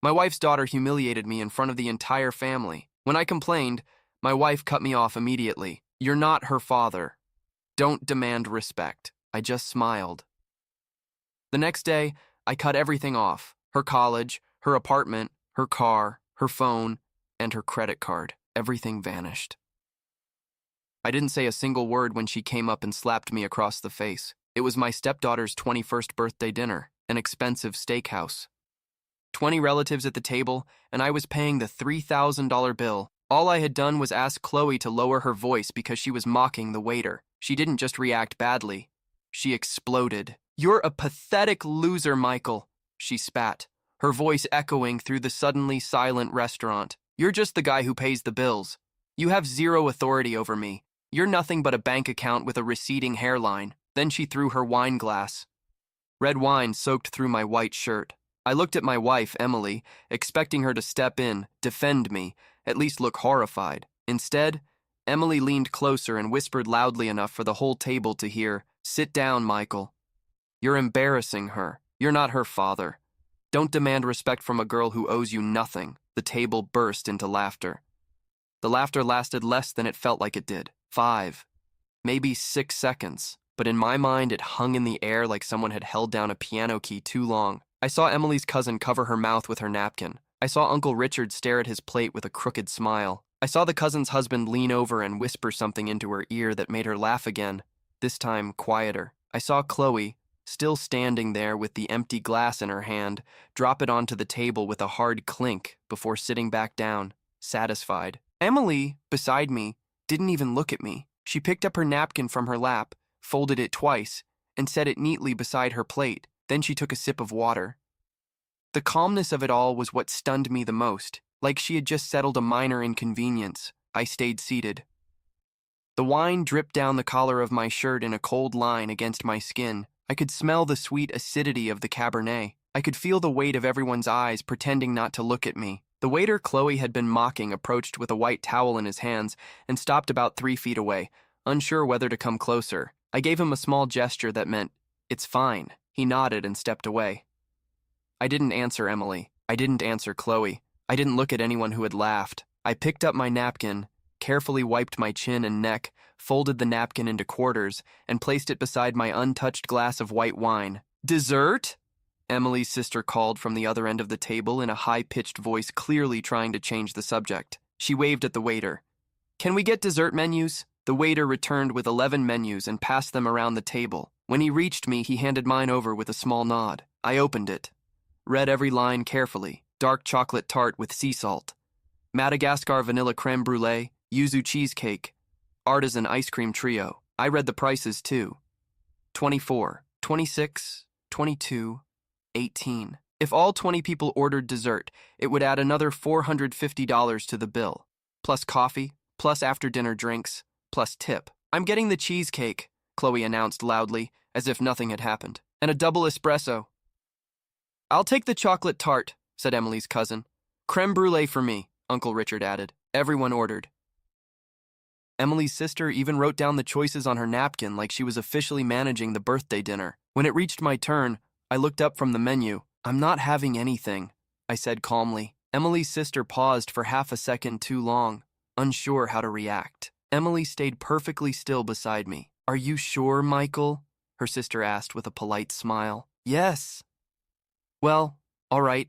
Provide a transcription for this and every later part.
My wife's daughter humiliated me in front of the entire family. When I complained, my wife cut me off immediately. You're not her father. Don't demand respect. I just smiled. The next day, I cut everything off. Her college, her apartment, her car, her phone, and her credit card. Everything vanished. I didn't say a single word when she came up and slapped me across the face. It was my stepdaughter's 21st birthday dinner, an expensive steakhouse. 20 relatives at the table, and I was paying the $3,000 bill. All I had done was ask Chloe to lower her voice because she was mocking the waiter. She didn't just react badly. She exploded. "You're a pathetic loser, Michael," she spat, her voice echoing through the suddenly silent restaurant. "You're just the guy who pays the bills. You have zero authority over me. You're nothing but a bank account with a receding hairline." Then she threw her wine glass. Red wine soaked through my white shirt. I looked at my wife, Emily, expecting her to step in, defend me, at least look horrified. Instead, Emily leaned closer and whispered loudly enough for the whole table to hear, "Sit down, Michael. You're embarrassing her. You're not her father. Don't demand respect from a girl who owes you nothing." The table burst into laughter. The laughter lasted less than it felt like it did. 5, maybe 6 seconds. But in my mind, it hung in the air like someone had held down a piano key too long. I saw Emily's cousin cover her mouth with her napkin. I saw Uncle Richard stare at his plate with a crooked smile. I saw the cousin's husband lean over and whisper something into her ear that made her laugh again, this time quieter. I saw Chloe, still standing there with the empty glass in her hand, drop it onto the table with a hard clink before sitting back down, satisfied. Emily, beside me, didn't even look at me. She picked up her napkin from her lap, folded it twice, and set it neatly beside her plate. Then she took a sip of water. The calmness of it all was what stunned me the most, like she had just settled a minor inconvenience. I stayed seated. The wine dripped down the collar of my shirt in a cold line against my skin. I could smell the sweet acidity of the Cabernet. I could feel the weight of everyone's eyes pretending not to look at me. The waiter Chloe had been mocking approached with a white towel in his hands and stopped about 3 feet away, unsure whether to come closer. I gave him a small gesture that meant, "It's fine." He nodded and stepped away. I didn't answer Emily. I didn't answer Chloe. I didn't look at anyone who had laughed. I picked up my napkin, carefully wiped my chin and neck, folded the napkin into quarters, and placed it beside my untouched glass of white wine. "Dessert?" Emily's sister called from the other end of the table in a high-pitched voice, clearly trying to change the subject. She waved at the waiter. "Can we get dessert menus?" The waiter returned with 11 menus and passed them around the table. When he reached me, he handed mine over with a small nod. I opened it, read every line carefully. Dark chocolate tart with sea salt, Madagascar vanilla creme brulee, yuzu cheesecake, artisan ice cream trio. I read the prices too. 24, 26, 22, 18. If all 20 people ordered dessert, it would add another $450 to the bill, plus coffee, plus after-dinner drinks, plus tip. "I'm getting the cheesecake," Chloe announced loudly, as if nothing had happened, "and a double espresso." "I'll take the chocolate tart," said Emily's cousin. "Creme brulee for me," Uncle Richard added. Everyone ordered. Emily's sister even wrote down the choices on her napkin like she was officially managing the birthday dinner. When it reached my turn, I looked up from the menu. "I'm not having anything," I said calmly. Emily's sister paused for half a second too long, unsure how to react. Emily stayed perfectly still beside me. "Are you sure, Michael?" her sister asked with a polite smile. "Yes." "Well, all right."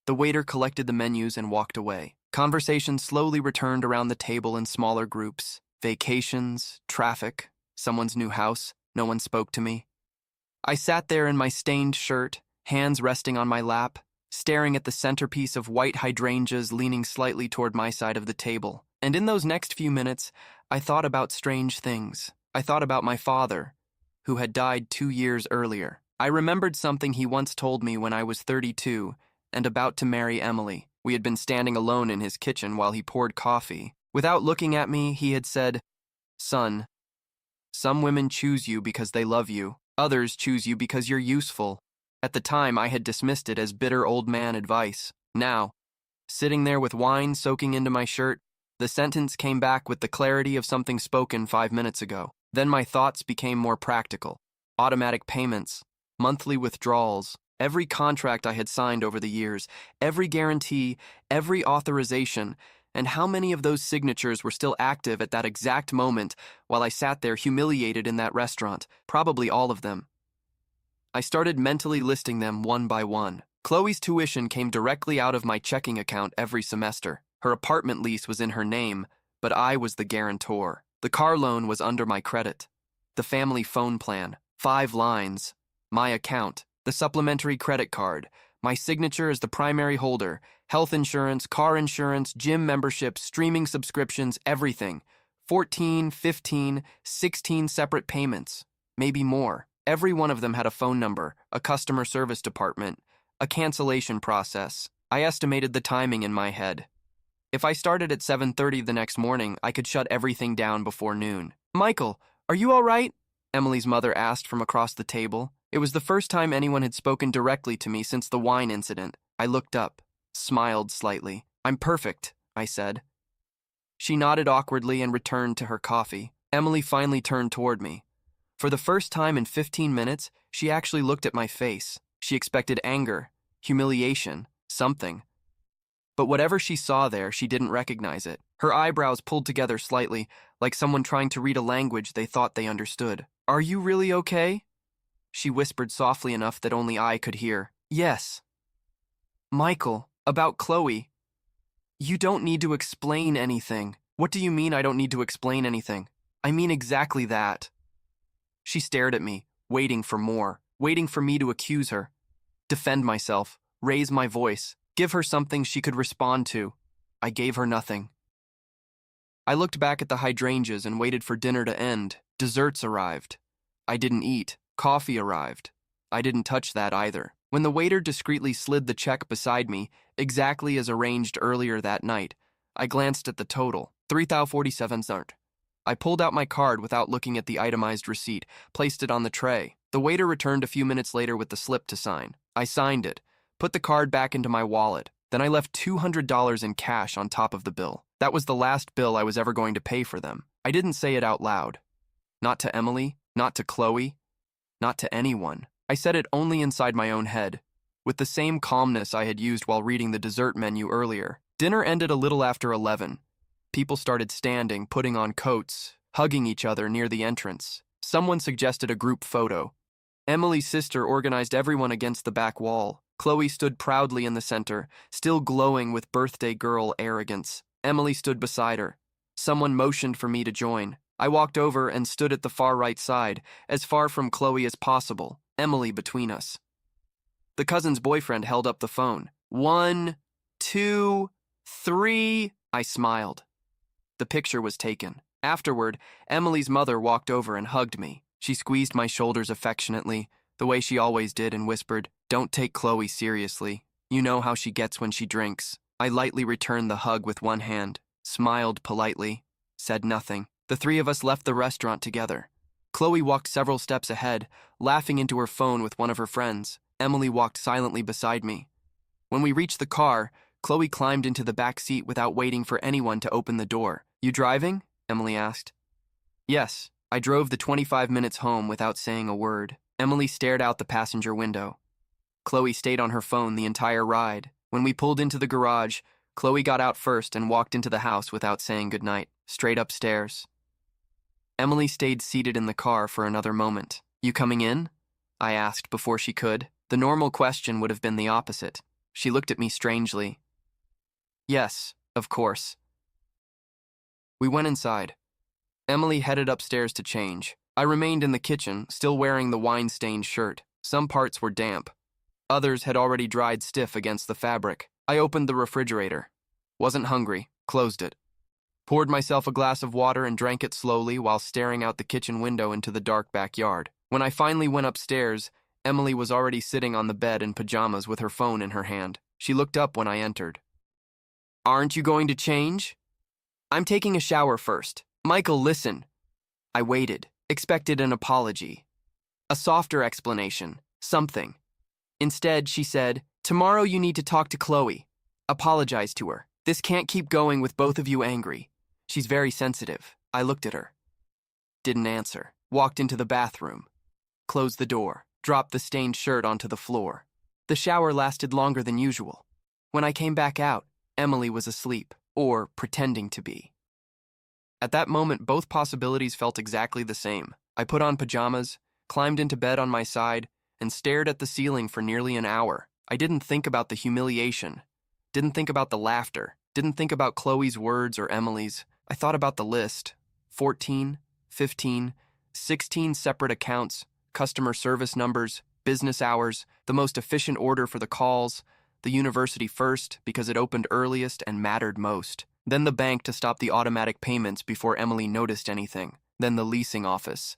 The waiter collected the menus and walked away. Conversation slowly returned around the table in smaller groups. Vacations, traffic, someone's new house. No one spoke to me. I sat there in my stained shirt, hands resting on my lap, staring at the centerpiece of white hydrangeas leaning slightly toward my side of the table. And in those next few minutes, I thought about strange things. I thought about my father, who had died 2 years earlier. I remembered something he once told me when I was 32 and about to marry Emily. We had been standing alone in his kitchen while he poured coffee. Without looking at me, he had said, "Son, some women choose you because they love you. Others choose you because you're useful." At the time, I had dismissed it as bitter old man advice. Now, sitting there with wine soaking into my shirt, the sentence came back with the clarity of something spoken 5 minutes ago. Then my thoughts became more practical. Automatic payments, monthly withdrawals, Every contract I had signed over the years, every guarantee, every authorization, and how many of those signatures were still active at that exact moment while I sat there humiliated in that restaurant? Probably all of them. I started mentally listing them one by one. Chloe's tuition came directly out of my checking account every semester. Her apartment lease was in her name, but I was the guarantor. The car loan was under my credit. The family phone plan, 5 lines. My account, the supplementary credit card, my signature as the primary holder, health insurance, car insurance, gym memberships, streaming subscriptions, everything. 14, 15, 16 separate payments, maybe more. Every one of them had a phone number, a customer service department, a cancellation process. I estimated the timing in my head. If I started at 7:30 the next morning, I could shut everything down before noon. "Michael, are you all right?" Emily's mother asked from across the table. It was the first time anyone had spoken directly to me since the wine incident. I looked up, smiled slightly. "I'm perfect," I said. She nodded awkwardly and returned to her coffee. Emily finally turned toward me. For the first time in 15 minutes, she actually looked at my face. She expected anger, humiliation, something. But whatever she saw there, she didn't recognize it. Her eyebrows pulled together slightly, like someone trying to read a language they thought they understood. "Are you really okay?" She whispered softly enough that only I could hear. "Yes." "Michael, about Chloe. You don't need to explain anything." "What do you mean I don't need to explain anything?" "I mean exactly that." She stared at me, waiting for more, waiting for me to accuse her, defend myself, raise my voice, give her something she could respond to. I gave her nothing. I looked back at the hydrangeas and waited for dinner to end. Desserts arrived. I didn't eat. Coffee arrived. I didn't touch that either. When the waiter discreetly slid the check beside me, exactly as arranged earlier that night, I glanced at the total, 3,047 zart. I pulled out my card without looking at the itemized receipt, placed it on the tray. The waiter returned a few minutes later with the slip to sign. I signed it, put the card back into my wallet. Then I left $200 in cash on top of the bill. That was the last bill I was ever going to pay for them. I didn't say it out loud. Not to Emily, not to Chloe, not to anyone. I said it only inside my own head, with the same calmness I had used while reading the dessert menu earlier. Dinner ended a little after 11. People started standing, putting on coats, hugging each other near the entrance. Someone suggested a group photo. Emily's sister organized everyone against the back wall. Chloe stood proudly in the center, still glowing with birthday girl arrogance. Emily stood beside her. Someone motioned for me to join. I walked over and stood at the far right side, as far from Chloe as possible, Emily between us. The cousin's boyfriend held up the phone. 1, 2, 3, I smiled. The picture was taken. Afterward, Emily's mother walked over and hugged me. She squeezed my shoulders affectionately, the way she always did, and whispered, "Don't take Chloe seriously. You know how she gets when she drinks." I lightly returned the hug with one hand, smiled politely, said nothing. The three of us left the restaurant together. Chloe walked several steps ahead, laughing into her phone with one of her friends. Emily walked silently beside me. When we reached the car, Chloe climbed into the back seat without waiting for anyone to open the door. "You driving?" Emily asked. "Yes." I drove the 25 minutes home without saying a word. Emily stared out the passenger window. Chloe stayed on her phone the entire ride. When we pulled into the garage, Chloe got out first and walked into the house without saying goodnight, straight upstairs. Emily stayed seated in the car for another moment. "You coming in?" I asked before she could. The normal question would have been the opposite. She looked at me strangely. "Yes, of course." We went inside. Emily headed upstairs to change. I remained in the kitchen, still wearing the wine-stained shirt. Some parts were damp. Others had already dried stiff against the fabric. I opened the refrigerator. Wasn't hungry. Closed it. Poured myself a glass of water and drank it slowly while staring out the kitchen window into the dark backyard. When I finally went upstairs, Emily was already sitting on the bed in pajamas with her phone in her hand. She looked up when I entered. "Aren't you going to change?" "I'm taking a shower first." "Michael, listen." I waited, expected an apology. A softer explanation, something. Instead, she said, "Tomorrow you need to talk to Chloe. Apologize to her. This can't keep going with both of you angry. She's very sensitive." I looked at her. Didn't answer. Walked into the bathroom. Closed the door. Dropped the stained shirt onto the floor. The shower lasted longer than usual. When I came back out, Emily was asleep, or pretending to be. At that moment, both possibilities felt exactly the same. I put on pajamas, climbed into bed on my side, and stared at the ceiling for nearly an hour. I didn't think about the humiliation, didn't think about the laughter, didn't think about Chloe's words or Emily's. I thought about the list. 14, 15, 16 separate accounts, customer service numbers, business hours, the most efficient order for the calls, the university first because it opened earliest and mattered most, then the bank to stop the automatic payments before Emily noticed anything, then the leasing office,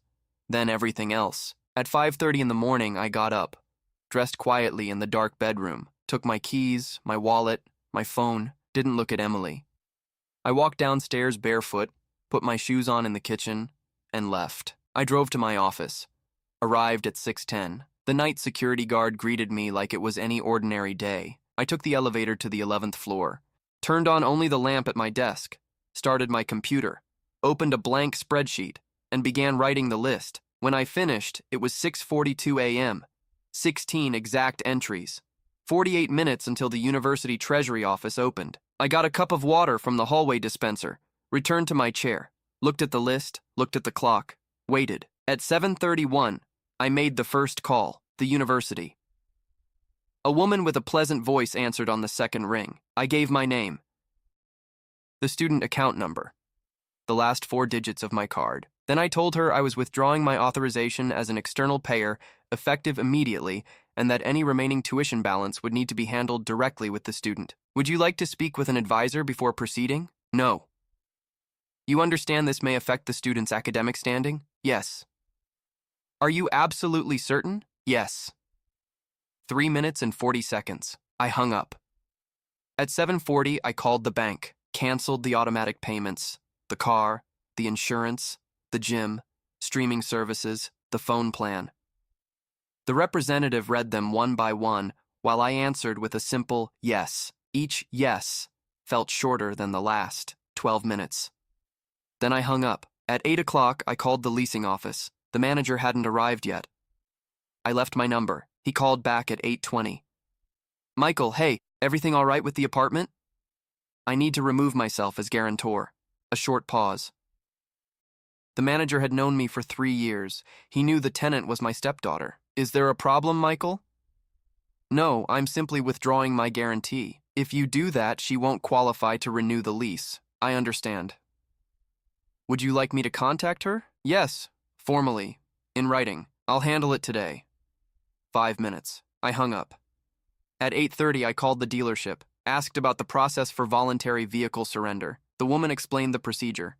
then everything else. At 5:30 in the morning, I got up, dressed quietly in the dark bedroom, took my keys, my wallet, my phone, didn't look at Emily. I walked downstairs barefoot, put my shoes on in the kitchen, and left. I drove to my office, arrived at 6:10. The night security guard greeted me like it was any ordinary day. I took the elevator to the 11th floor, turned on only the lamp at my desk, started my computer, opened a blank spreadsheet, and began writing the list. When I finished, it was 6:42 a.m., 16 exact entries, 48 minutes until the university treasury office opened. I got a cup of water from the hallway dispenser, returned to my chair, looked at the list, looked at the clock, waited. At 7:31, I made the first call, the university. A woman with a pleasant voice answered on the second ring. I gave my name, the student account number, the last 4 digits of my card. Then I told her I was withdrawing my authorization as an external payer, effective immediately, and that any remaining tuition balance would need to be handled directly with the student. Would you like to speak with an advisor before proceeding? No. You understand this may affect the student's academic standing? Yes. Are you absolutely certain? Yes. 3 minutes and 40 seconds. I hung up. At 7:40, I called the bank, canceled the automatic payments, the car, the insurance, the gym, streaming services, the phone plan. The representative read them one by one while I answered with a simple yes. Each yes felt shorter than the last, 12 minutes. Then I hung up. At 8 o'clock, I called the leasing office. The manager hadn't arrived yet. I left my number. He called back at 8:20. Michael, hey, everything all right with the apartment? I need to remove myself as guarantor. A short pause. The manager had known me for 3 years. He knew the tenant was my stepdaughter. Is there a problem, Michael? No, I'm simply withdrawing my guarantee. If you do that, she won't qualify to renew the lease. I understand. Would you like me to contact her? Yes, formally, in writing. I'll handle it today. 5 minutes. I hung up. At 8:30, I called the dealership, asked about the process for voluntary vehicle surrender. The woman explained the procedure.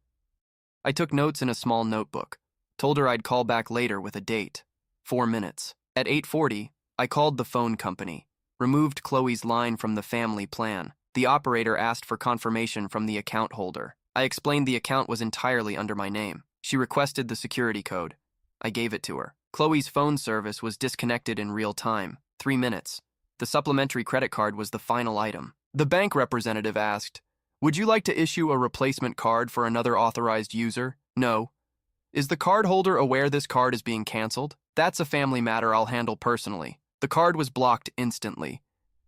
I took notes in a small notebook, told her I'd call back later with a date. 4 minutes. At 8:40, I called the phone company, removed Chloe's line from the family plan. The operator asked for confirmation from the account holder. I explained the account was entirely under my name. She requested the security code. I gave it to her. Chloe's phone service was disconnected in real time. 3 minutes. The supplementary credit card was the final item. The bank representative asked, would you like to issue a replacement card for another authorized user? No. Is the card holder aware this card is being canceled? That's a family matter I'll handle personally. The card was blocked instantly.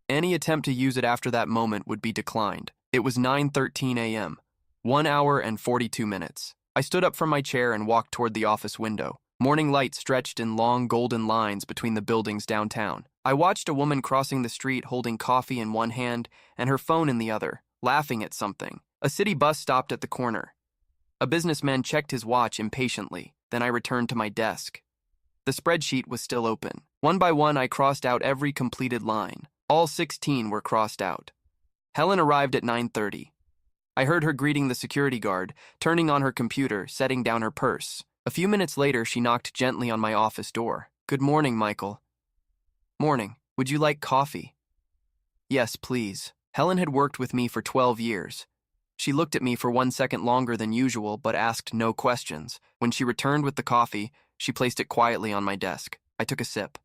Any attempt to use it after that moment would be declined. It was 9:13 a.m., 1 hour and 42 minutes. I stood up from my chair and walked toward the office window. Morning light stretched in long golden lines between the buildings downtown. I watched a woman crossing the street holding coffee in one hand and her phone in the other, laughing at something. A city bus stopped at the corner. A businessman checked his watch impatiently. Then I returned to my desk. The spreadsheet was still open. One by one, I crossed out every completed line. All 16 were crossed out. Helen arrived at 9:30. I heard her greeting the security guard, turning on her computer, setting down her purse. A few minutes later, she knocked gently on my office door. Good morning, Michael. Morning. Would you like coffee? Yes, please. Helen had worked with me for 12 years. She looked at me for 1 second longer than usual, but asked no questions. When she returned with the coffee, she placed it quietly on my desk. I took a sip.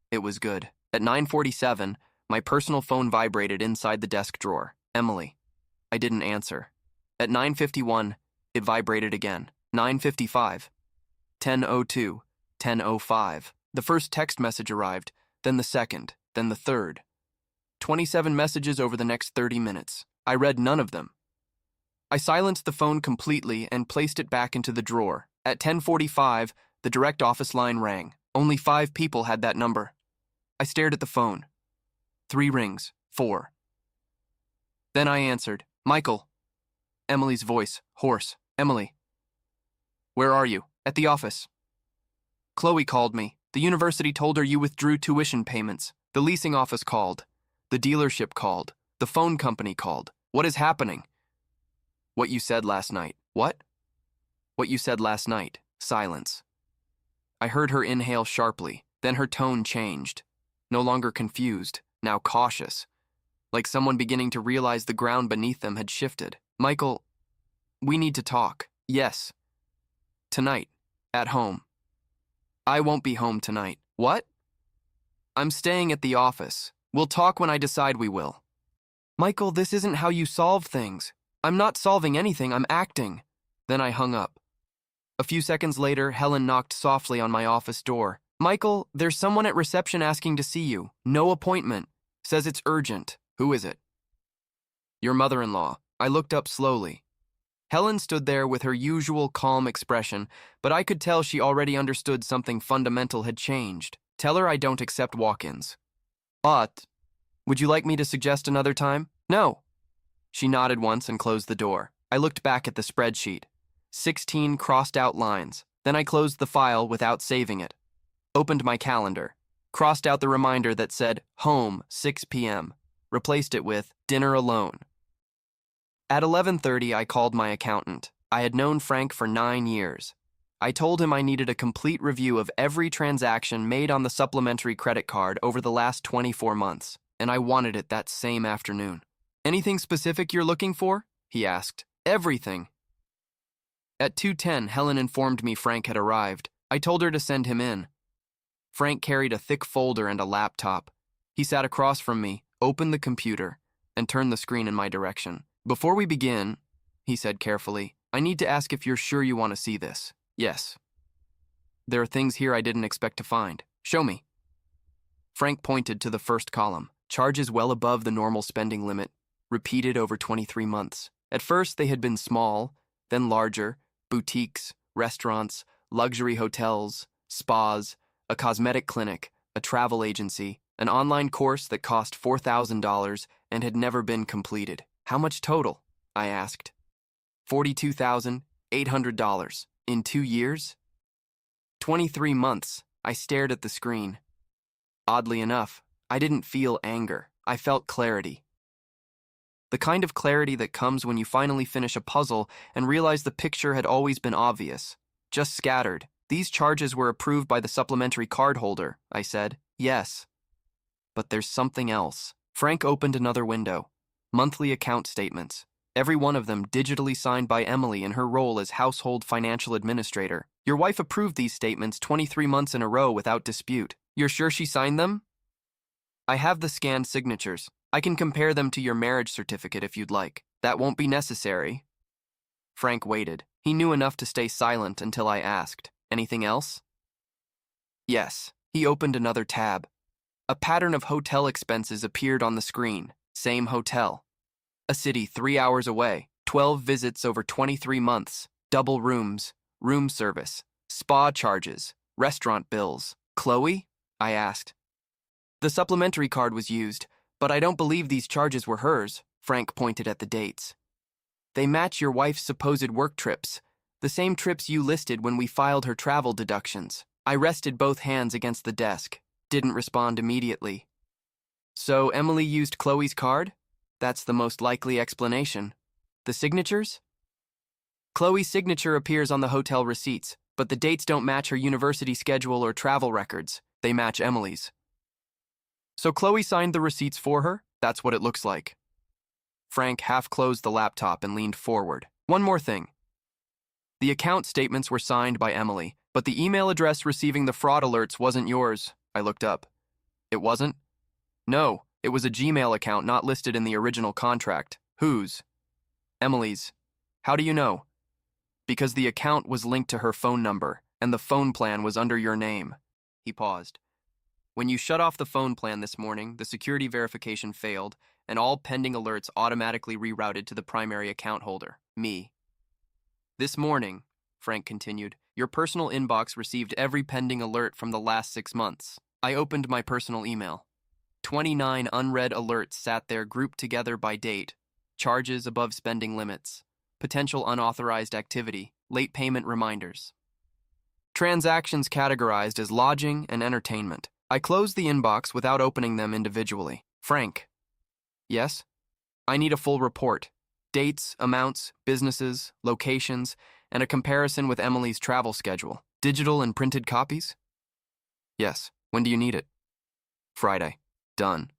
It was good. At 9:47, my personal phone vibrated inside the desk drawer. Emily. I didn't answer. At 9:51, it vibrated again. 9:55, 10:02, 10:05. The first text message arrived, then the second. then the third. 27 messages over the next 30 minutes. I read none of them. I silenced the phone completely and placed it back into the drawer. At 10:45, the direct office line rang. Only 5 people had that number. I stared at the phone. 3 rings, 4. Then I answered, "Michael." Emily's voice, hoarse. "Emily." "Where are you?" "At the office." "Chloe called me. The university told her you withdrew tuition payments. The leasing office called. The dealership called. The phone company called. What is happening?" "What you said last night." "What?" "What you said last night." Silence. I heard her inhale sharply, then her tone changed. No longer confused, now cautious, like someone beginning to realize the ground beneath them had shifted. "Michael, we need to talk." "Yes." "Tonight, at home." "I won't be home tonight." "What?" "I'm staying at the office. We'll talk when I decide we will." "Michael, this isn't how you solve things." "I'm not solving anything, I'm acting." Then I hung up. A few seconds later, Helen knocked softly on my office door. "Michael, there's someone at reception asking to see you. No appointment. Says it's urgent." "Who is it?" "Your mother-in-law." I looked up slowly. Helen stood there with her usual calm expression, but I could tell she already understood something fundamental had changed. "Tell her I don't accept walk-ins." "But, would you like me to suggest another time?" "No." She nodded once and closed the door. I looked back at the spreadsheet. 16 crossed-out lines. Then I closed the file without saving it. Opened my calendar. Crossed out the reminder that said, "Home, 6 p.m." Replaced it with, "Dinner alone." At 11:30, I called my accountant. I had known Frank for 9 years. I told him I needed a complete review of every transaction made on the supplementary credit card over the last 24 months, and I wanted it that same afternoon. "Anything specific you're looking for?" he asked. "Everything." At 2:10, Helen informed me Frank had arrived. I told her to send him in. Frank carried a thick folder and a laptop. He sat across from me, opened the computer, and turned the screen in my direction. "Before we begin," he said carefully, "I need to ask if you're sure you want to see this." "Yes." "There are things here I didn't expect to find." "Show me." Frank pointed to the first column. Charges well above the normal spending limit, repeated over 23 months. At first, they had been small, then larger: boutiques, restaurants, luxury hotels, spas, a cosmetic clinic, a travel agency, an online course that cost $4,000 and had never been completed. "How much total?" I asked. $42,800. In 2 years? 23 months. I stared at the screen. Oddly enough, I didn't feel anger. I felt clarity. The kind of clarity that comes when you finally finish a puzzle and realize the picture had always been obvious, just scattered. "These charges were approved by the supplementary card holder," I said. "Yes. But there's something else." Frank opened another window. Monthly account statements. Every one of them digitally signed by Emily in her role as household financial administrator. "Your wife approved these statements 23 months in a row without dispute. You're sure she signed them?" "I have the scanned signatures. I can compare them to your marriage certificate if you'd like." "That won't be necessary." Frank waited. He knew enough to stay silent until I asked, "Anything else?" "Yes." He opened another tab. A pattern of hotel expenses appeared on the screen. Same hotel. A city 3 hours away. 12 visits over 23 months. Double rooms. Room service. Spa charges. Restaurant bills. "Chloe?" I asked. "The supplementary card was used, but I don't believe these charges were hers." Frank pointed at the dates. "They match your wife's supposed work trips, the same trips you listed when we filed her travel deductions." I rested both hands against the desk. Didn't respond immediately. "So Emily used Chloe's card? That's the most likely explanation. The signatures?" "Chloe's signature appears on the hotel receipts, but the dates don't match her university schedule or travel records. They match Emily's." "So Chloe signed the receipts for her? That's what it looks like." Frank half closed the laptop and leaned forward. "One more thing. The account statements were signed by Emily, but the email address receiving the fraud alerts wasn't yours." I looked up. "It wasn't?" "No, it was a Gmail account not listed in the original contract." "Whose?" "Emily's." "How do you know?" "Because the account was linked to her phone number, and the phone plan was under your name." He paused. When you shut off the phone plan this morning, the security verification failed, and all pending alerts automatically rerouted to the primary account holder, me. This morning, Frank continued, your personal inbox received every pending alert from the last 6 months. I opened my personal email. 29 unread alerts sat there grouped together by date, charges above spending limits, potential unauthorized activity, late payment reminders. Transactions categorized as lodging and entertainment. I closed the inbox without opening them individually. Frank. Yes? I need a full report. Dates, amounts, businesses, locations, and a comparison with Emily's travel schedule. Digital and printed copies? Yes. When do you need it? Friday. Done.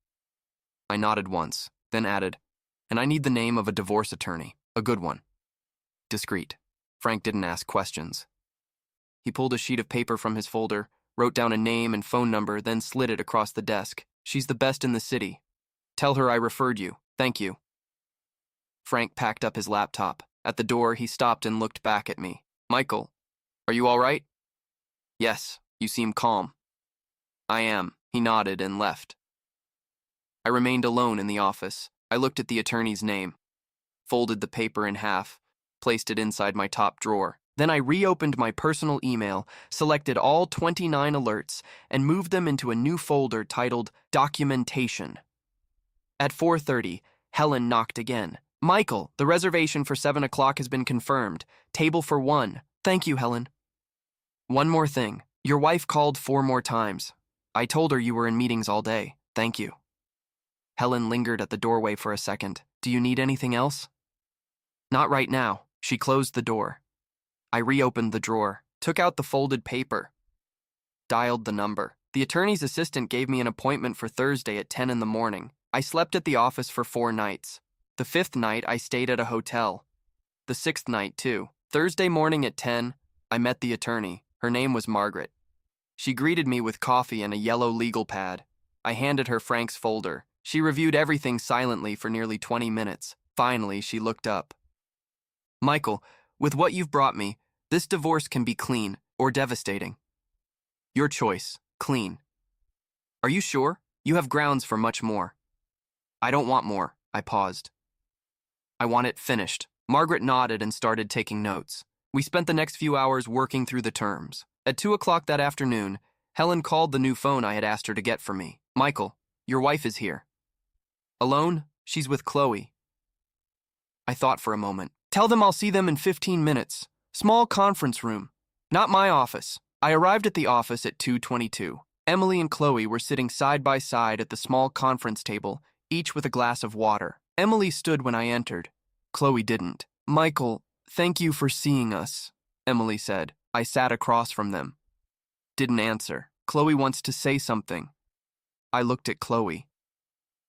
I nodded once, then added, and I need the name of a divorce attorney. A good one. Discreet. Frank didn't ask questions. He pulled a sheet of paper from his folder, wrote down a name and phone number, then slid it across the desk. She's the best in the city. Tell her I referred you. Thank you. Frank packed up his laptop. At the door, he stopped and looked back at me. Michael, are you all right? Yes, you seem calm. I am. He nodded and left. I remained alone in the office. I looked at the attorney's name, folded the paper in half, placed it inside my top drawer. Then I reopened my personal email, selected all 29 alerts, and moved them into a new folder titled Documentation. At 4:30, Helen knocked again. Michael, the reservation for 7 o'clock has been confirmed. Table for 1. Thank you, Helen. One more thing. Your wife called 4 more times. I told her you were in meetings all day. Thank you. Helen lingered at the doorway for a second. Do you need anything else? Not right now. She closed the door. I reopened the drawer, took out the folded paper, dialed the number. The attorney's assistant gave me an appointment for Thursday at 10 in the morning. I slept at the office for 4 nights. The 5th night, I stayed at a hotel. The 6th night, too. Thursday morning at 10, I met the attorney. Her name was Margaret. She greeted me with coffee and a yellow legal pad. I handed her Frank's folder. She reviewed everything silently for nearly 20 minutes. Finally, she looked up. Michael, with what you've brought me, this divorce can be clean or devastating. Your choice. Clean. Are you sure? You have grounds for much more. I don't want more. I paused. I want it finished. Margaret nodded and started taking notes. We spent the next few hours working through the terms. At 2 o'clock that afternoon, Helen called the new phone I had asked her to get for me. Michael, your wife is here. Alone? She's with Chloe. I thought for a moment. Tell them I'll see them in 15 minutes. Small conference room. Not my office. I arrived at the office at 2:22. Emily and Chloe were sitting side by side at the small conference table, each with a glass of water. Emily stood when I entered. Chloe didn't. Michael, thank you for seeing us, Emily said. I sat across from them. Didn't answer. Chloe wants to say something. I looked at Chloe.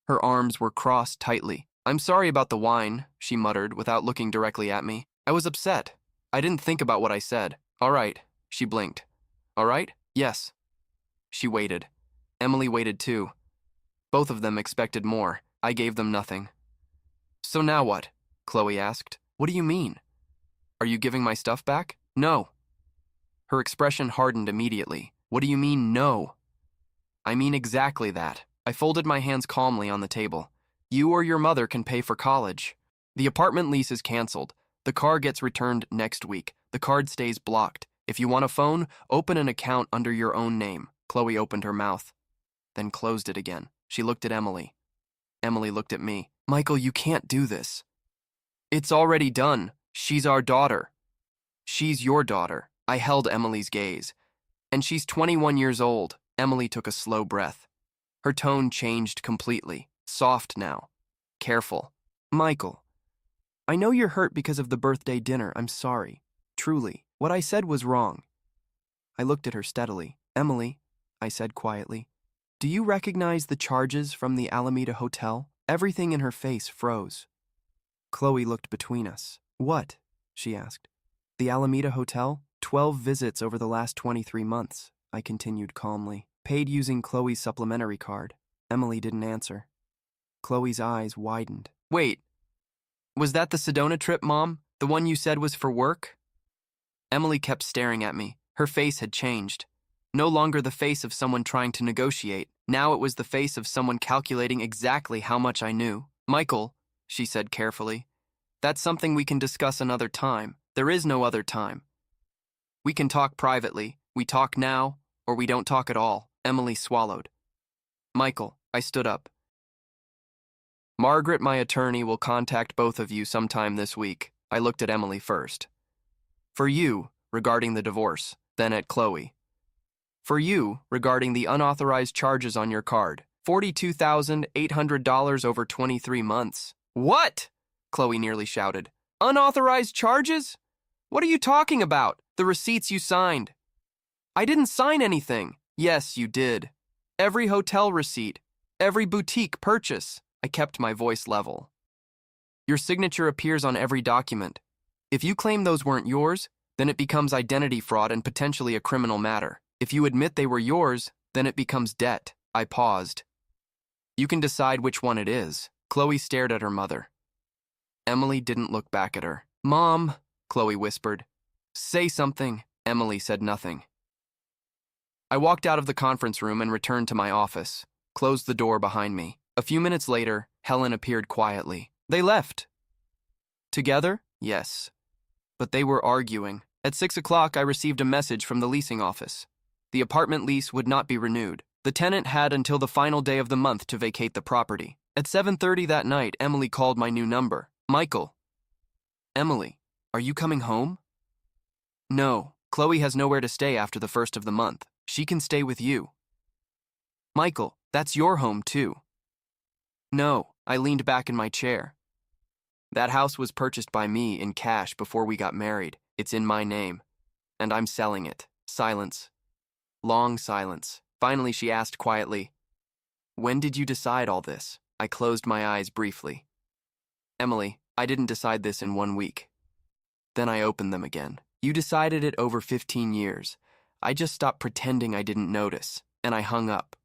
Her arms were crossed tightly. I'm sorry about the wine, she muttered without looking directly at me. I was upset. I didn't think about what I said. All right, she blinked. All right? Yes. She waited. Emily waited too. Both of them expected more. I gave them nothing. So now what? Chloe asked. What do you mean? Are you giving my stuff back? No. Her expression hardened immediately. What do you mean, no? I mean exactly that. I folded my hands calmly on the table. You or your mother can pay for college. The apartment lease is canceled. The car gets returned next week. The card stays blocked. If you want a phone, open an account under your own name. Chloe opened her mouth, then closed it again. She looked at Emily. Emily looked at me. Michael, you can't do this. It's already done. She's our daughter. She's your daughter. I held Emily's gaze. And she's 21 years old. Emily took a slow breath. Her tone changed completely. Soft now. Careful. Michael, I know you're hurt because of the birthday dinner. I'm sorry. Truly. What I said was wrong. I looked at her steadily. Emily, I said quietly, do you recognize the charges from the Alameda Hotel? Everything in her face froze. Chloe looked between us. What? She asked. The Alameda Hotel? 12 visits over the last 23 months, I continued calmly. Paid using Chloe's supplementary card. Emily didn't answer. Chloe's eyes widened. Wait, was that the Sedona trip, Mom? The one you said was for work? Emily kept staring at me. Her face had changed. No longer the face of someone trying to negotiate. Now it was the face of someone calculating exactly how much I knew. Michael, she said carefully, that's something we can discuss another time. There is no other time. We can talk privately. We talk now, or we don't talk at all. Emily swallowed. Michael, I stood up. Margaret, my attorney, will contact both of you sometime this week. I looked at Emily first. For you, regarding the divorce, then at Chloe. For you, regarding the unauthorized charges on your card. $42,800 over 23 months. What? Chloe nearly shouted. Unauthorized charges? What are you talking about? The receipts you signed. I didn't sign anything. Yes, you did. Every hotel receipt, every boutique purchase. I kept my voice level. Your signature appears on every document. If you claim those weren't yours, then it becomes identity fraud and potentially a criminal matter. If you admit they were yours, then it becomes debt. I paused. You can decide which one it is. Chloe stared at her mother. Emily didn't look back at her. Mom, Chloe whispered. Say something. Emily said nothing. I walked out of the conference room and returned to my office, closed the door behind me. A few minutes later, Helen appeared quietly. They left. Together? Yes. But they were arguing. At 6 o'clock, I received a message from the leasing office. The apartment lease would not be renewed. The tenant had until the final day of the month to vacate the property. At 7:30 that night, Emily called my new number. Michael. Emily, are you coming home? No, Chloe has nowhere to stay after the 1st of the month. She can stay with you. Michael, that's your home too. No, I leaned back in my chair. That house was purchased by me in cash before we got married. It's in my name. And I'm selling it. Silence. Long silence. Finally, she asked quietly, When did you decide all this? I closed my eyes briefly. Emily, I didn't decide this in 1 week. Then I opened them again. You decided it over 15 years. I just stopped pretending I didn't notice, and I hung up.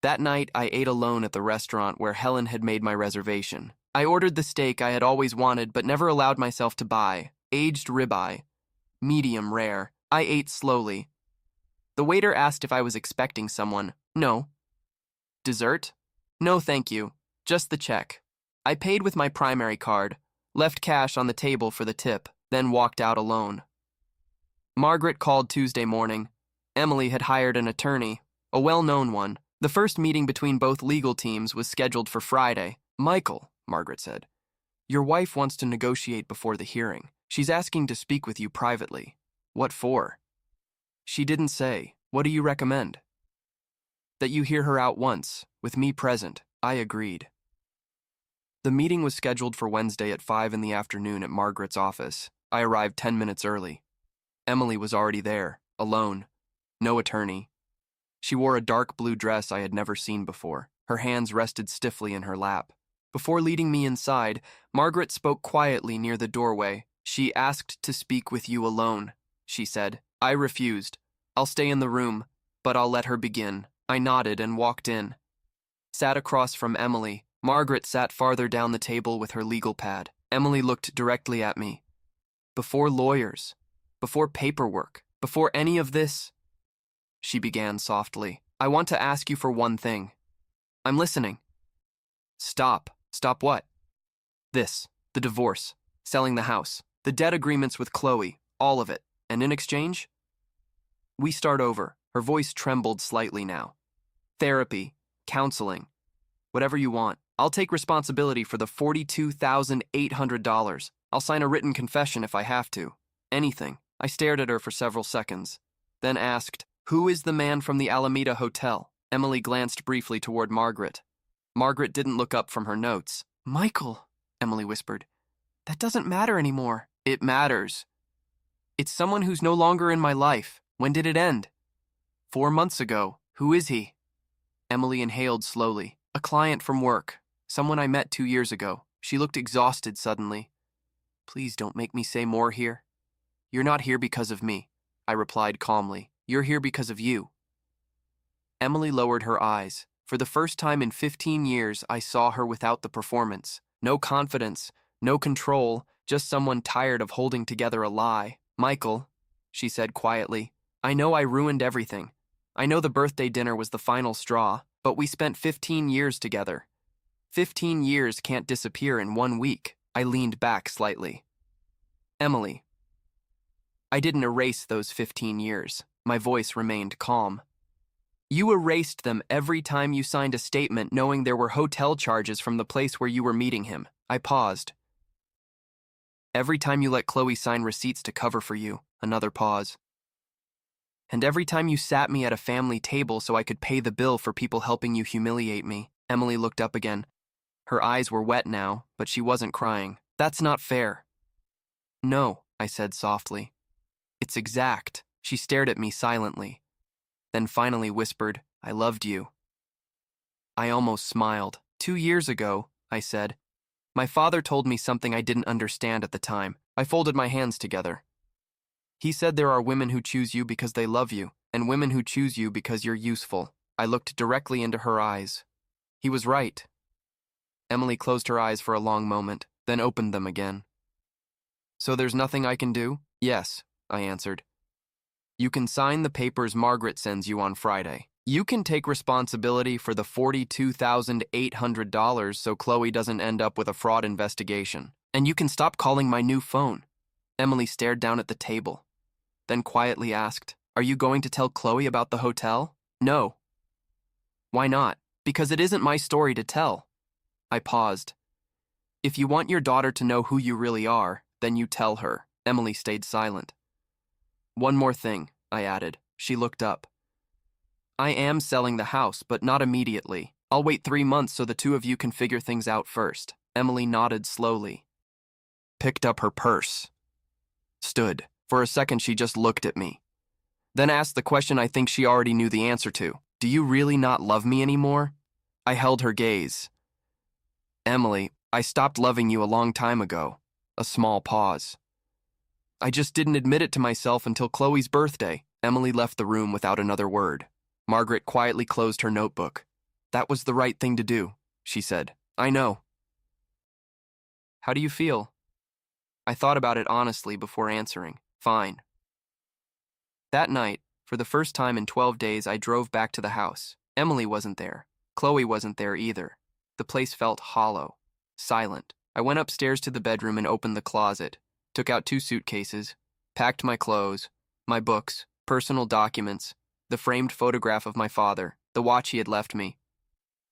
That night, I ate alone at the restaurant where Helen had made my reservation. I ordered the steak I had always wanted but never allowed myself to buy. Aged ribeye. Medium rare. I ate slowly. The waiter asked if I was expecting someone. No. Dessert? No, thank you. Just the check. I paid with my primary card, left cash on the table for the tip, then walked out alone. Margaret called Tuesday morning. Emily had hired an attorney, a well-known one. The first meeting between both legal teams was scheduled for Friday. Michael, Margaret said, your wife wants to negotiate before the hearing. She's asking to speak with you privately. What for? She didn't say. What do you recommend? That you hear her out once, with me present. I agreed. The meeting was scheduled for Wednesday at 5 in the afternoon at Margaret's office. I arrived 10 minutes early. Emily was already there, alone. No attorney. She wore a dark blue dress I had never seen before. Her hands rested stiffly in her lap. Before leading me inside, Margaret spoke quietly near the doorway. She asked to speak with you alone, she said. I refused. I'll stay in the room, but I'll let her begin. I nodded and walked in. Sat across from Emily. Margaret sat farther down the table with her legal pad. Emily looked directly at me. Before lawyers, before paperwork, before any of this, she began softly. I want to ask you for one thing. I'm listening. Stop. Stop what? This. The divorce. Selling the house. The debt agreements with Chloe. All of it. And in exchange? We start over. Her voice trembled slightly now. Therapy. Counseling. Whatever you want. I'll take responsibility for the $42,800. I'll sign a written confession if I have to. Anything. I stared at her for several seconds, then asked, Who is the man from the Alameda Hotel? Emily glanced briefly toward Margaret. Margaret didn't look up from her notes. Michael, Emily whispered. That doesn't matter anymore. It matters. It's someone who's no longer in my life. When did it end? 4 months ago. Who is he? Emily inhaled slowly. A client from work. Someone I met 2 years ago. She looked exhausted suddenly. Please don't make me say more here. You're not here because of me, I replied calmly. You're here because of you. Emily lowered her eyes. For the first time in 15 years, I saw her without the performance. No confidence, no control, just someone tired of holding together a lie. Michael, she said quietly, I know I ruined everything. I know the birthday dinner was the final straw, but we spent 15 years together. 15 years can't disappear in 1 week. I leaned back slightly. Emily. I didn't erase those 15 years. My voice remained calm. You erased them every time you signed a statement knowing there were hotel charges from the place where you were meeting him. I paused. Every time you let Chloe sign receipts to cover for you. Another pause. And every time you sat me at a family table so I could pay the bill for people helping you humiliate me. Emily looked up again. Her eyes were wet now, but she wasn't crying. That's not fair. No, I said softly. It's exact. She stared at me silently, then finally whispered, I loved you. I almost smiled. 2 years ago, I said. My father told me something I didn't understand at the time. I folded my hands together. He said there are women who choose you because they love you, and women who choose you because you're useful. I looked directly into her eyes. He was right. Emily closed her eyes for a long moment, then opened them again. So there's nothing I can do? Yes, I answered. You can sign the papers Margaret sends you on Friday. You can take responsibility for the $42,800 so Chloe doesn't end up with a fraud investigation. And you can stop calling my new phone. Emily stared down at the table, then quietly asked, Are you going to tell Chloe about the hotel? No. Why not? Because it isn't my story to tell. I paused. If you want your daughter to know who you really are, then you tell her. Emily stayed silent. One more thing, I added. She looked up. I am selling the house, but not immediately. I'll wait 3 months so the two of you can figure things out first. Emily nodded slowly. Picked up her purse. Stood. For a second she just looked at me. Then asked the question I think she already knew the answer to. Do you really not love me anymore? I held her gaze. Emily, I stopped loving you a long time ago. A small pause. I just didn't admit it to myself until Chloe's birthday. Emily left the room without another word. Margaret quietly closed her notebook. That was the right thing to do, she said. I know. How do you feel? I thought about it honestly before answering. Fine. That night, for the first time in 12 days, I drove back to the house. Emily wasn't there. Chloe wasn't there either. The place felt hollow, silent. I went upstairs to the bedroom and opened the closet, took out 2 suitcases, packed my clothes, my books, personal documents, the framed photograph of my father, the watch he had left me.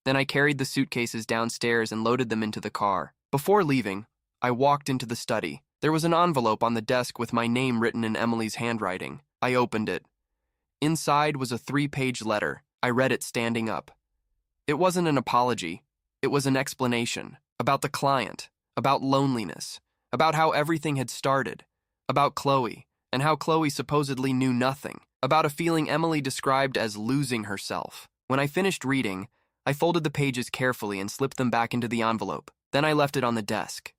Then I carried the suitcases downstairs and loaded them into the car. Before leaving, I walked into the study. There was an envelope on the desk with my name written in Emily's handwriting. I opened it. Inside was a 3-page letter. I read it standing up. It wasn't an apology. It was an explanation about the client, about loneliness, about how everything had started, about Chloe, and how Chloe supposedly knew nothing, about a feeling Emily described as losing herself. When I finished reading, I folded the pages carefully and slipped them back into the envelope. Then I left it on the desk.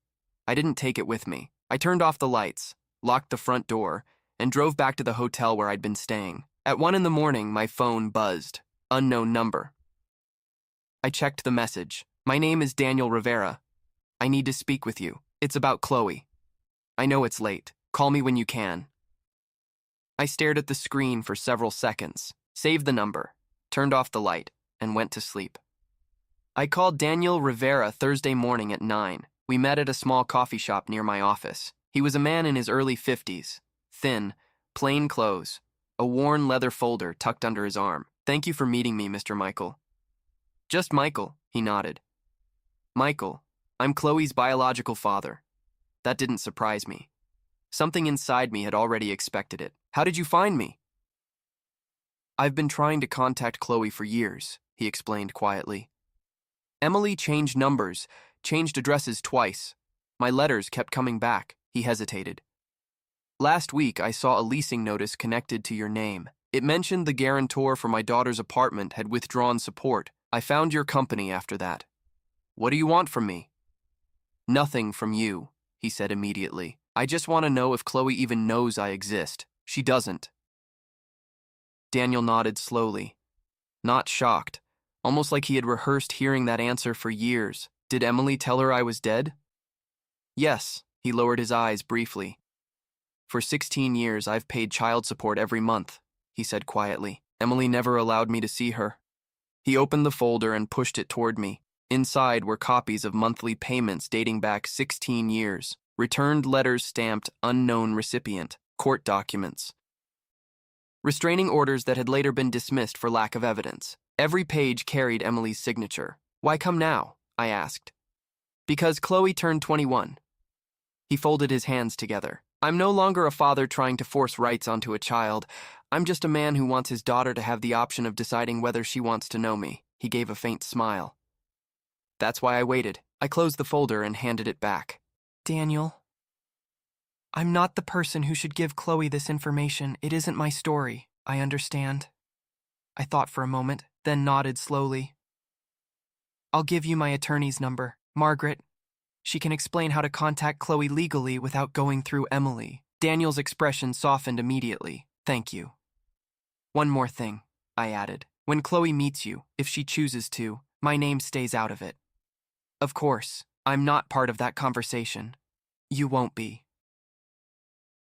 I didn't take it with me. I turned off the lights, locked the front door, and drove back to the hotel where I'd been staying. At 1 a.m, my phone buzzed. Unknown number. I checked the message. My name is Daniel Rivera. I need to speak with you. It's about Chloe. I know it's late. Call me when you can. I stared at the screen for several seconds, saved the number, turned off the light, and went to sleep. I called Daniel Rivera Thursday morning at 9. We met at a small coffee shop near my office. He was a man in his early 50s, thin, plain clothes, a worn leather folder tucked under his arm. Thank you for meeting me, Mr. Michael. Just Michael, he nodded. Michael, I'm Chloe's biological father. That didn't surprise me. Something inside me had already expected it. How did you find me? I've been trying to contact Chloe for years, he explained quietly. Emily changed numbers, changed addresses twice. My letters kept coming back. He hesitated. Last week, I saw a leasing notice connected to your name. It mentioned the guarantor for my daughter's apartment had withdrawn support. I found your company after that. What do you want from me? Nothing from you, he said immediately. I just want to know if Chloe even knows I exist. She doesn't. Daniel nodded slowly, not shocked, almost like he had rehearsed hearing that answer for years. Did Emily tell her I was dead? Yes, he lowered his eyes briefly. For 16 years, I've paid child support every month. he said quietly. Emily never allowed me to see her. He opened the folder and pushed it toward me. Inside were copies of monthly payments dating back 16 years, returned letters stamped unknown recipient, court documents, restraining orders that had later been dismissed for lack of evidence. Every page carried Emily's signature. Why come now? I asked. Because Chloe turned 21. He folded his hands together. I'm no longer a father trying to force rights onto a child. I'm just a man who wants his daughter to have the option of deciding whether she wants to know me. He gave a faint smile. That's why I waited. I closed the folder and handed it back. Daniel, I'm not the person who should give Chloe this information. It isn't my story. I understand. I thought for a moment, then nodded slowly. I'll give you my attorney's number, Margaret. She can explain how to contact Chloe legally without going through Emily. Daniel's expression softened immediately. Thank you. One more thing, I added. When Chloe meets you, if she chooses to, my name stays out of it. Of course, I'm not part of that conversation. You won't be.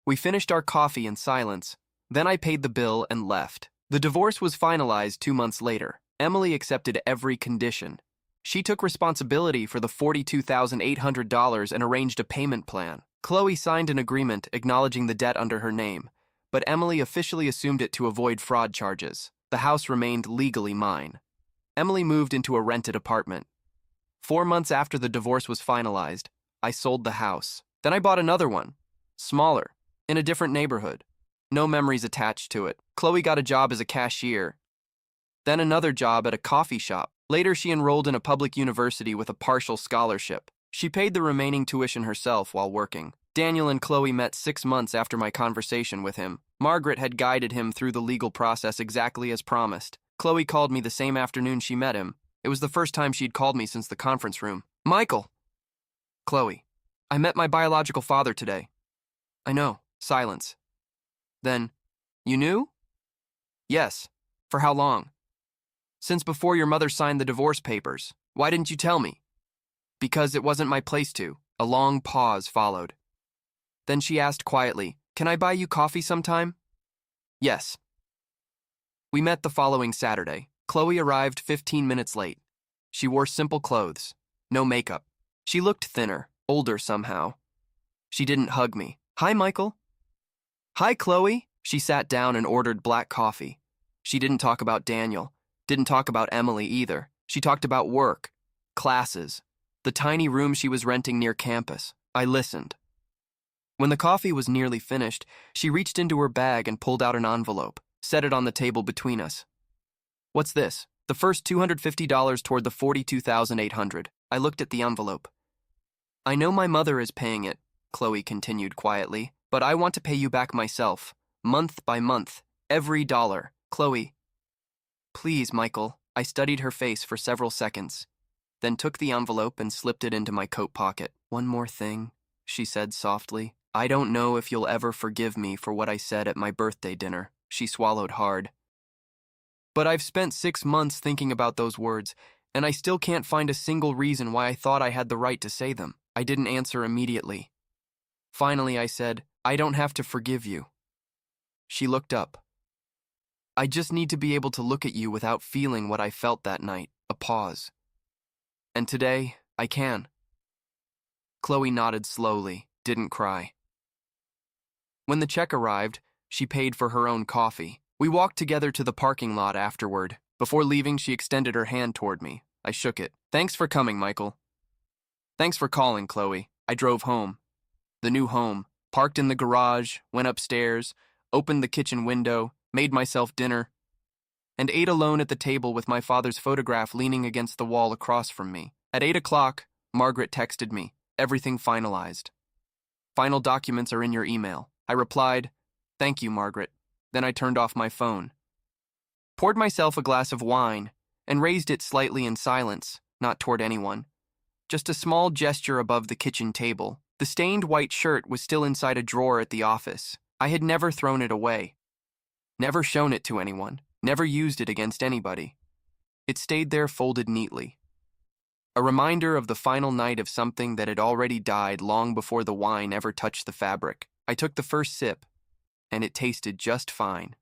We finished our coffee in silence. Then I paid the bill and left. The divorce was finalized 2 months later. Emily accepted every condition. She took responsibility for the $42,800 and arranged a payment plan. Chloe signed an agreement acknowledging the debt under her name, but Emily officially assumed it to avoid fraud charges. The house remained legally mine. Emily moved into a rented apartment. 4 months after the divorce was finalized, I sold the house. Then I bought another one, smaller, in a different neighborhood. No memories attached to it. Chloe got a job as a cashier, then another job at a coffee shop. Later, she enrolled in a public university with a partial scholarship. She paid the remaining tuition herself while working. Daniel and Chloe met 6 months after my conversation with him. Margaret had guided him through the legal process exactly as promised. Chloe called me the same afternoon she met him. It was the first time she'd called me since the conference room. Michael! Chloe, I met my biological father today. I know. Silence. Then, you knew? Yes. For how long? Since before your mother signed the divorce papers. Why didn't you tell me? Because it wasn't my place to. A long pause followed. Then she asked quietly, Can I buy you coffee sometime? Yes. We met the following Saturday. Chloe arrived 15 minutes late. She wore simple clothes, no makeup. She looked thinner, older somehow. She didn't hug me. Hi, Michael. Hi, Chloe. She sat down and ordered black coffee. She didn't talk about Daniel, didn't talk about Emily either. She talked about work, classes, the tiny room she was renting near campus. I listened. When the coffee was nearly finished, she reached into her bag and pulled out an envelope, set it on the table between us. What's this? The first $250 toward the $42,800. I looked at the envelope. I know my mother is paying it, Chloe continued quietly, but I want to pay you back myself, month by month, every dollar. Chloe. Please, Michael. I studied her face for several seconds, then took the envelope and slipped it into my coat pocket. One more thing, she said softly. I don't know if you'll ever forgive me for what I said at my birthday dinner. She swallowed hard. But I've spent 6 months thinking about those words, and I still can't find a single reason why I thought I had the right to say them. I didn't answer immediately. Finally, I said, I don't have to forgive you. She looked up. I just need to be able to look at you without feeling what I felt that night, a pause. And today, I can. Chloe nodded slowly, didn't cry. When the check arrived, she paid for her own coffee. We walked together to the parking lot afterward. Before leaving, she extended her hand toward me. I shook it. Thanks for coming, Michael. Thanks for calling, Chloe. I drove home. The new home. Parked in the garage, went upstairs, opened the kitchen window, made myself dinner, and ate alone at the table with my father's photograph leaning against the wall across from me. At 8 o'clock, Margaret texted me. Everything finalized. Final documents are in your email. I replied, Thank you, Margaret. Then I turned off my phone. Poured myself a glass of wine and raised it slightly in silence, not toward anyone. Just a small gesture above the kitchen table. The stained white shirt was still inside a drawer at the office. I had never thrown it away. Never shown it to anyone. Never used it against anybody. It stayed there folded neatly. A reminder of the final night of something that had already died long before the wine ever touched the fabric. I took the first sip, and it tasted just fine.